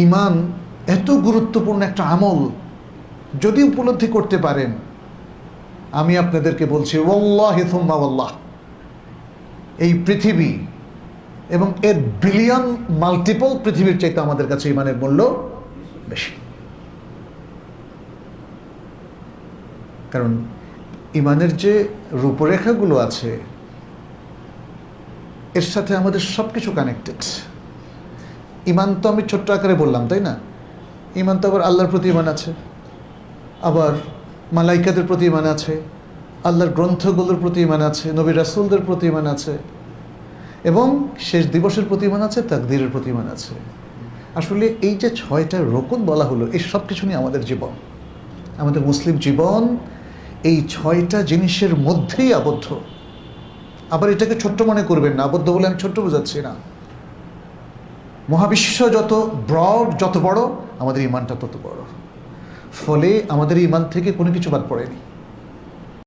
ঈমান এত গুরুত্বপূর্ণ একটা আমল, যদি উপলব্ধি করতে পারেন, আমি আপনাদেরকে বলছি ওয়াল্লাহি থুম্মা ওয়াল্লাহ, এই পৃথিবী এবং এর বিলিয়ন মাল্টিপল পৃথিবীর চাইতে আমাদের কাছে ঈমানের মূল্য বেশি। কারণ ঈমানের যে রূপরেখাগুলো আছে এর সাথে আমাদের সব কিছু কানেক্টেড। ঈমান তো আমি ছোট্ট আকারে বললাম, তাই না? ঈমান তো আবার আল্লাহর প্রতি ঈমান আছে, আবার মালাইকাদের প্রতি ঈমান আছে, আল্লাহর গ্রন্থগুলোর প্রতি ঈমান আছে, নবী রাসূলদের প্রতি ঈমান আছে, এবং শেষ দিবসের প্রতি ঈমান আছে, তাকদীরের প্রতি ঈমান আছে। আসলে এই যে 6টা রুকুন বলা হলো, এই সব কিছু নিয়ে আমাদের জীবন, আমাদের মুসলিম জীবন এই 6টা জিনিসের মধ্যেই আবদ্ধ। আবার এটাকে ছোট্ট মনে করবেন না, আবদ্ধ বলে আমি ছোট্ট বোঝাচ্ছি না। মহাবিশ্ব যত ব্রড, যত বড়, আমাদের ঈমানটা তত বড়। ফলে আমাদের ঈমান থেকে কোনো কিছু বাদ পড়েনি।